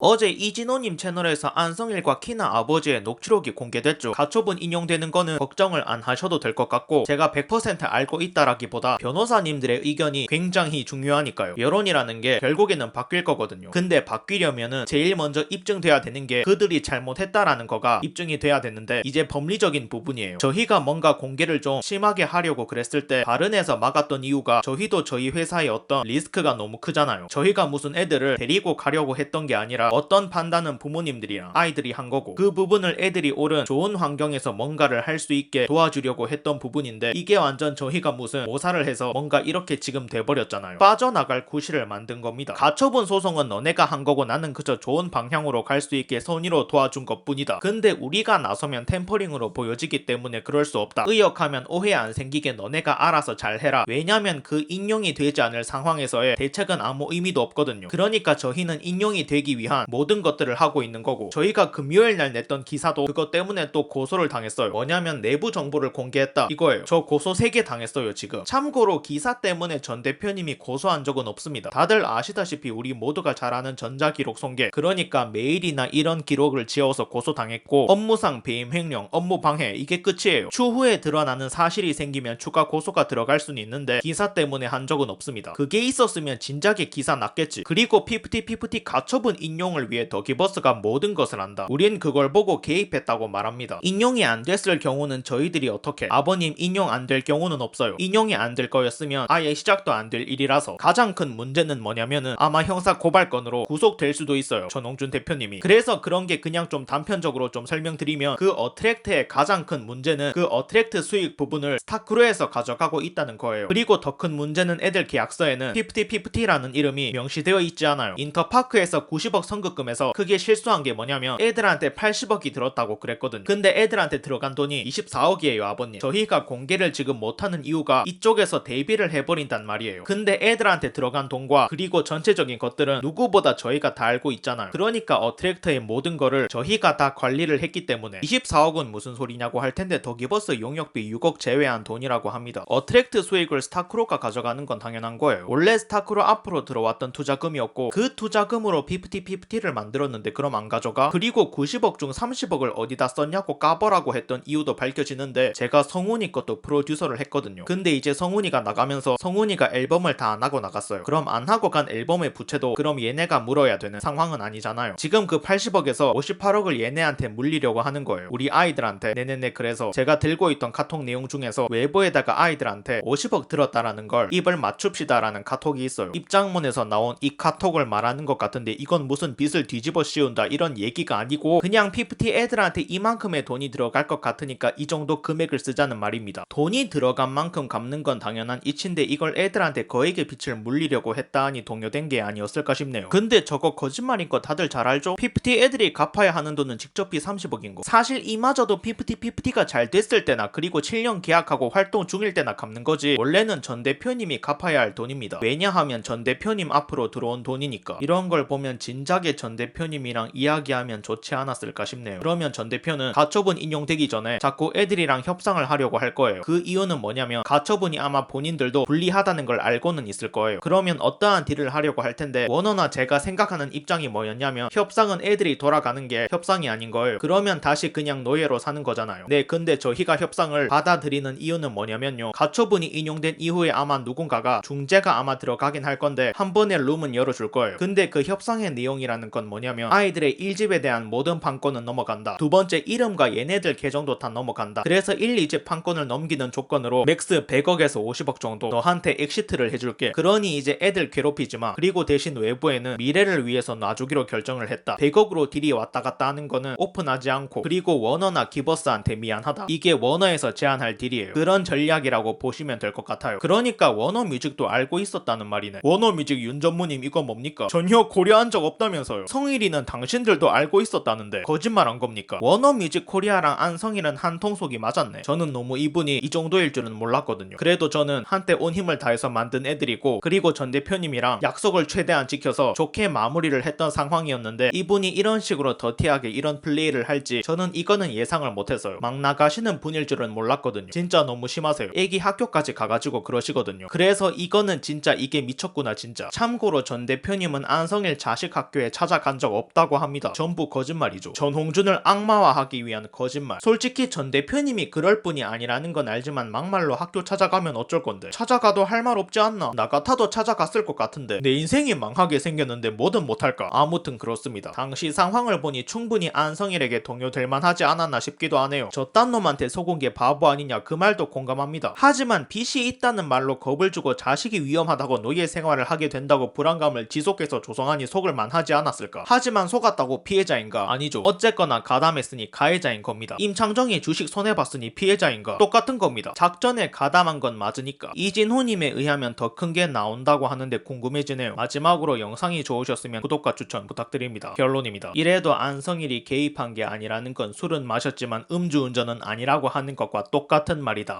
어제 이진호님 채널에서 안성일과 키나 아버지의 녹취록이 공개됐죠. 가처분 인용되는 거는 걱정을 안 하셔도 될 것 같고, 제가 100% 알고 있다라기보다 변호사님들의 의견이 굉장히 중요하니까요. 여론이라는 게 결국에는 바뀔 거거든요. 근데 바뀌려면은 제일 먼저 입증돼야 되는 게 그들이 잘못했다라는 거가 입증이 돼야 되는데, 이제 법리적인 부분이에요. 저희가 뭔가 공개를 좀 심하게 하려고 그랬을 때 발언해서 막았던 이유가, 저희도 저희 회사의 어떤 리스크가 너무 크잖아요. 저희가 무슨 애들을 데리고 가려고 했던 게 아니라 어떤 판단은 부모님들이랑 아이들이 한 거고, 그 부분을 애들이 옳은 좋은 환경에서 뭔가를 할 수 있게 도와주려고 했던 부분인데, 이게 완전 저희가 무슨 모사를 해서 뭔가 이렇게 지금 돼버렸잖아요. 빠져나갈 구실을 만든 겁니다. 가처분 소송은 너네가 한 거고 나는 그저 좋은 방향으로 갈 수 있게 선의로 도와준 것 뿐이다. 근데 우리가 나서면 템퍼링으로 보여지기 때문에 그럴 수 없다. 의역하면 오해 안 생기게 너네가 알아서 잘 해라. 왜냐면 그 인용이 되지 않을 상황에서의 대책은 아무 의미도 없거든요. 그러니까 저희는 인용이 되기 위한 모든 것들을 하고 있는 거고, 저희가 금요일 날 냈던 기사도 그것 때문에 또 고소를 당했어요. 뭐냐면 내부 정보를 공개했다 이거예요. 저 고소 3개 당했어요 지금. 참고로 기사 때문에 전 대표님이 고소한 적은 없습니다. 다들 아시다시피 우리 모두가 잘 아는 전자기록 손괴, 그러니까 메일이나 이런 기록을 지워서 고소당했고, 업무상 배임 횡령, 업무 방해, 이게 끝이에요. 추후에 드러나는 사실이 생기면 추가 고소가 들어갈 수는 있는데 기사 때문에 한 적은 없습니다. 그게 있었으면 진작에 기사 났겠지. 그리고 피프티 가처분 인용을 위해 더기버스가 모든 것을 한다. 우린 그걸 보고 개입했다고 말합니다. 인용이 안 됐을 경우는 저희들이 어떻게, 아버님 인용 안 될 경우는 없어요. 인용이 안 될 거였으면 아예 시작도 안 될 일이라서. 가장 큰 문제는 뭐냐면은 아마 형사 고발건으로 구속될 수도 있어요, 전홍준 대표님이. 그래서 그런 게 그냥 좀 단편적으로 좀 설명드리면, 그 어트랙트의 가장 큰 문제는 그 어트랙트 수익 부분을 스타크루에서 가져가고 있다는 거예요. 그리고 더 큰 문제는 애들 계약서에는 피프티라는 이름이 명시되어 있지 않아요. 인터파크에서 90억 선급금에서 크게 실수한 게 뭐냐면 애들한테 80억이 들었다고 그랬거든요. 근데 애들한테 들어간 돈이 24억이에요 아버님. 저희가 공개를 지금 못하는 이유가 이쪽에서 대비를 해버린단 말이에요. 근데 애들한테 들어간 돈과 그리고 전체적인 것들은 누구보다 저희가 다 알고 있잖아요. 그러니까 어트랙터의 모든 거를 저희가 다 관리를 했기 때문에 24억은 무슨 소리냐고 할 텐데, 더기버스 용역비 6억 제외한 돈이라고 합니다. 어트랙트 수익을 스타크로가 가져가는 건 당연한 거예요. 원래 스타크로 앞으로 들어왔던 투자금이었고, 그 투자금으로 피프티를 만들었는데 그럼 안 가져가? 그리고 90억 중 30억을 어디다 썼냐고 까버라고 했던 이유도 밝혀지는데, 제가 성훈이 것도 프로듀서를 했거든요. 근데 이제 성훈이가 나가면서 성훈이가 앨범을 다 안 하고 나갔어요. 그럼 안 하고 간 앨범의 부채도 그럼 얘네가 물어야 되는 상황은 아니잖아요. 지금 그 80억에서 58억을 얘네한테 물리려고 하는 거예요. 우리 아이들한테. 네네네. 그래서 제가 들고 있던 카톡 내용 중에서 외부에다가 아이들한테 50억 들었다라는 걸 입을 맞춥시다라는 카톡이 있어요. 입장문에서 나온 이 카톡을 말하는 것 같은데, 이건 무슨 빚을 뒤집어 씌운다 이런 얘기가 아니고, 그냥 피프티 애들한테 이만큼의 돈이 들어갈 것 같으니까 이 정도 금액을 쓰자는 말입니다. 돈이 들어간 만큼 갚는 건 당연한 이치인데, 이걸 애들한테 거액의 빚을 물리려고 했다니 동요된 게 아니었을까 싶네요. 근데 저거 거짓말인 거 다들 잘 알죠? 피프티 애들이 갚아야 하는 돈은 직접비 30억인 거. 사실 이마저도 피프티가 잘 됐을 때나 그리고 7년 계약하고 활동 중일 때나 갚는 거지, 원래는 전 대표님이 갚아야 할 돈입니다. 왜냐하면 전 대표님 앞으로 들어온 돈이니까. 이런 걸 보면 진작에 전 대표님이랑 이야기하면 좋지 않았을까 싶네요. 그러면 전 대표는 가처분 인용되기 전에 자꾸 애들이랑 협상을 하려고 할 거예요. 그 이유는 뭐냐면 가처분이 아마 본인들도 불리하다는 걸 알고는 있을 거예요. 그러면 어떠한 딜을 하려고 할 텐데, 원어나 제가 생각하는 입장이 뭐였냐면, 협상은 애들이 돌아가는 게 협상이 아닌 거예요. 그러면 다시 그냥 노예로 사는 거잖아요. 네, 근데 저희가 협상을 받아들이는 이유는 뭐냐면요, 가처분이 인용된 이후에 아마 누군가가 중재가 아마 들어가긴 할 건데 한 번에 룸은 열어줄 거예요. 근데 그 협상의 내용이라는 건 뭐냐면, 아이들의 1집에 대한 모든 판권은 넘어간다. 두 번째, 이름과 얘네들 계정도 다 넘어간다. 그래서 1, 2집 판권을 넘기는 조건으로 맥스 100억에서 50억 정도 너한테 엑시트를 해줄게. 그러니 이제 애들 괴롭히지마. 그리고 대신 외부에는 미래를 위해서 놔주기로 결정을 했다. 100억으로 딜이 왔다 갔다 하는 거는 오픈하지 않고, 그리고 워너나 기버스한테 미안하다. 이게 워너에서 제안할 딜이에요. 그런 전략이라고 보시면 될 것 같아요. 그러니까 워너뮤직도 알고 있었다는 말이네. 워너뮤직 윤 전무님 이거 뭡니까? 전혀 고려한 적 없다면서요. 성일이는 당신들도 알고 있었다는데 거짓말한 겁니까? 워너뮤직 코리아랑 안성일은 한 통속이 맞았네. 저는 너무 이분이 이 정도일 줄은 몰랐거든요. 그래도 저는 한때 온 힘을 다해서 만든 애들이고, 그리고 전 대표님이랑 약속을 최대한 지켜서 좋게 마무리를 했던 상황이었는데, 이분이 이런 식으로 더티하게 이런 플레이를 할지 저는 이거는 예상을 못했어요. 막 나가시는 분일 줄은 몰랐거든요. 진짜 너무 심하세요. 애기 학교까지 가가지고 그러시거든요. 그래서 이거는 진짜 이게 미쳤구나 진짜. 참고로 전 대표님은 안성일 자식 학교에 집에 찾아간 적 없다고 합니다. 전부 거짓말이죠. 전홍준을 악마화하기 위한 거짓말. 솔직히 전 대표님이 그럴 뿐이 아니라는 건 알지만 막말로 학교 찾아가면 어쩔 건데. 찾아가도 할 말 없지 않나? 나 같아도 찾아갔을 것 같은데. 내 인생이 망하게 생겼는데 뭐든 못할까? 아무튼 그렇습니다. 당시 상황을 보니 충분히 안성일에게 동요될 만하지 않았나 싶기도 하네요. 저딴 놈한테 속은 게 바보 아니냐 그 말도 공감합니다. 하지만 빚이 있다는 말로 겁을 주고 자식이 위험하다고 노예 생활을 하게 된다고 불안감을 지속해서 조성하니 속을 만하지 않았을까? 하지만 속았다고 피해자인가? 아니죠. 어쨌거나 가담했으니 가해자인 겁니다. 임창정이 주식 손해봤으니 피해자인가? 똑같은 겁니다. 작전에 가담한 건 맞으니까. 이진호님에 의하면 더 큰 게 나온다고 하는데 궁금해지네요. 마지막으로 영상이 좋으셨으면 구독과 추천 부탁드립니다. 결론입니다. 이래도 안성일이 개입한 게 아니라는 건 술은 마셨지만 음주운전은 아니라고 하는 것과 똑같은 말이다.